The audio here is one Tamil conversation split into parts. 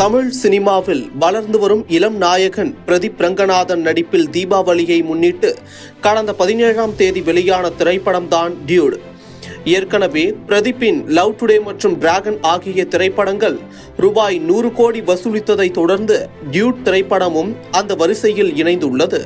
தமிழ் சினிமாவில் வளர்ந்து வரும் இளம் நாயகன் பிரதீப் ரங்கநாதன் நடிப்பில் தீபாவளியை முன்னிட்டு கடந்த 17ஆம் தேதி வெளியான திரைப்படம்தான் டியூட். ஏற்கனவே பிரதீப்பின் லவ் டுடே மற்றும் டிராகன் ஆகிய திரைப்படங்கள் ரூபாய் 100 கோடி வசூலித்ததை தொடர்ந்து டியூட் திரைப்படமும் அந்த வரிசையில் இணைந்துள்ளது.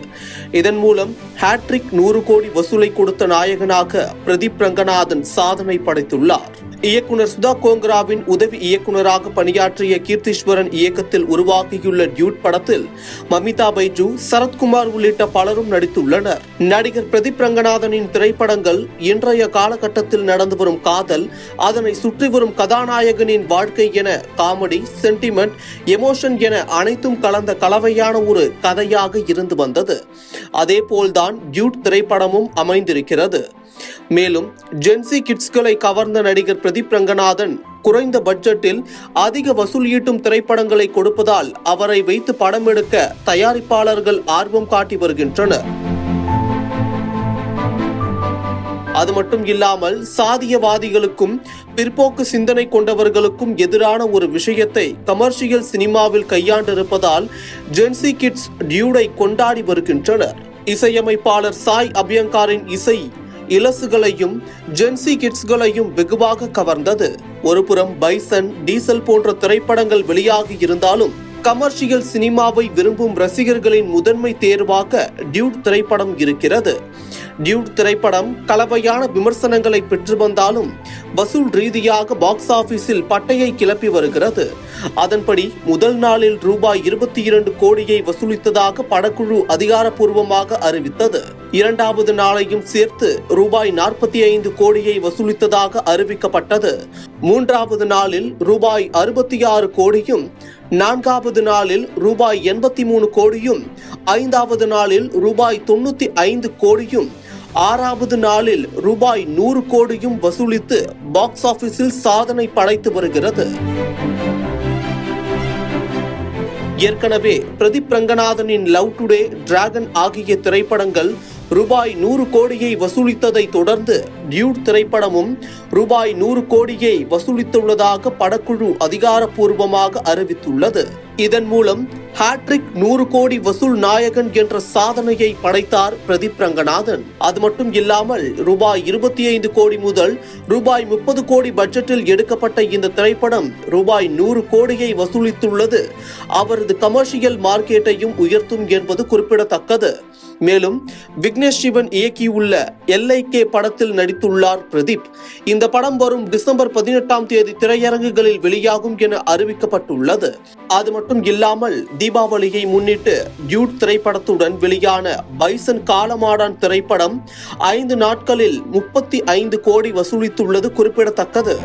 இதன் மூலம் ஹேட்ரிக் 100 கோடி வசூலை கொடுத்த நாயகனாக பிரதீப் ரங்கநாதன் சாதனை படைத்துள்ளார். இயக்குனர் சுதா கோங்கராவின் உதவி இயக்குனராக பணியாற்றிய கீர்த்தீஸ்வரன் இயக்கத்தில் உருவாகியுள்ள டியூட் படத்தில் மமிதா பைஜு, சரத்குமார் உள்ளிட்ட பலரும் நடித்துள்ளனர். நடிகர் பிரதீப் ரங்கநாதனின் திரைப்படங்கள் இன்றைய காலகட்டத்தில் நடந்து வரும் காதல், அதனை சுற்றி வரும் கதாநாயகனின் வாழ்க்கை என காமெடி, சென்டிமெண்ட், எமோஷன் என அனைத்தும் கலந்த கலவையான ஒரு கதையாக இருந்து வந்தது. அதேபோல்தான் டியூட் திரைப்படமும் அமைந்திருக்கிறது. மேலும் ஜென்சி கிட்ஸ்களை கவர்ந்த நடிகர் பிரதீப் ரங்கநாதன் குறைந்த பட்ஜெட்டில் அதிக வசூல் ஈட்டும் திரைப்படங்களை கொடுப்பதால் அவரை வைத்து படம் எடுக்க தயாரிப்பாளர்கள் ஆர்வம் காட்டி வருகின்றனர். அது மட்டும் இல்லாமல் சாதியவாதிகளுக்கும் பிற்போக்கு சிந்தனை கொண்டவர்களுக்கும் எதிரான ஒரு விஷயத்தை கமர்ஷியல் சினிமாவில் கையாண்டிருப்பதால் ஜென்சி கிட்ஸ் டியூடை கொண்டாடி வருகின்றனர். இசையமைப்பாளர் சாய் அபியங்காரின் இசை இலசுகளையும் ஜென்சி கிட்ஸ்களையும் வெகுவாக கவர்ந்தது. ஒருபுறம் பைசன், டீசல் போன்ற திரைப்படங்கள் வெளியாகி இருந்தாலும் கமர்ஷியல் சினிமாவை விரும்பும் ரசிகர்களின் முதன்மை தேர்வாக டியூட் திரைப்படம் இருக்கிறது. டியூட் திரைப்படம் கலவையான விமர்சனங்களை பெற்று வந்தாலும் வசூல் ரீதியாக பாக்ஸ் ஆபீஸில் பட்டையை கிளப்பி வருகிறது. அதன்படி முதல் நாளில் ரூபாய் 22 கோடியை வசூலித்ததாக படக்குழு அதிகாரப்பூர்வமாக அறிவித்தது. இரண்டாவது நாளையும் சேர்த்து ரூபாய் 45 கோடியை வசூலித்ததாக அறிவிக்கப்பட்டது. மூன்றாவது நாளில் ரூபாய் 66 கோடியும், நான்காவது நாளில் ரூபாய் 83 கோடியும், ஐந்தாவது நாளில் ரூபாய் 95 கோடியும், ஆறாவது நாளில் ரூபாய் 100 கோடியும் வசூலித்து பாக்ஸ் ஆபீஸில் சாதனை படைத்து வருகிறது. ஏற்கனவே பிரதீப் ரங்கநாதனின் லவ் டுடே, டிராகன் ஆகிய திரைப்படங்கள் ரூபாய் 100 கோடியை வசூலித்ததை தொடர்ந்து டியூட் திரைப்படமும் ரூபாய் 100 கோடியை வசூலித்துள்ளதாக படக்குழு அதிகாரப்பூர்வமாக அறிவித்துள்ளது. இதன் மூலம் ஹேட்ரிக் 100 கோடி வசூல் நாயகன் என்ற சாதனையை படைத்தார் பிரதீப் ரங்கநாதன். அது மட்டும் இல்லாமல் ரூபாய் 25 கோடி முதல் ரூபாய் 30 கோடி பட்ஜெட்டில் எடுக்கப்பட்ட இந்த திரைப்படம் ரூபாய் 100 கோடியை வசூலித்துள்ளது அவரது கமர்ஷியல் மார்க்கெட்டையும் உயர்த்தும் என்பது குறிப்பிடத்தக்கது. மேலும் விக்னேஷ் சிவன் இயக்கியுள்ள LIK படத்தில் நடித்துள்ளார் பிரதீப். இந்த படம் வரும் டிசம்பர் 18ஆம் தேதி திரையரங்குகளில் வெளியாகும் என அறிவிக்கப்பட்டுள்ளது. அது மட்டும் இல்லாமல் தீபாவளியை முன்னிட்டு டியூட் திரைப்படத்துடன் வெளியான பைசன் காலமாடான் திரைப்படம் 5 நாட்களில் 35 கோடி வசூலித்துள்ளது குறிப்பிடத்தக்கது.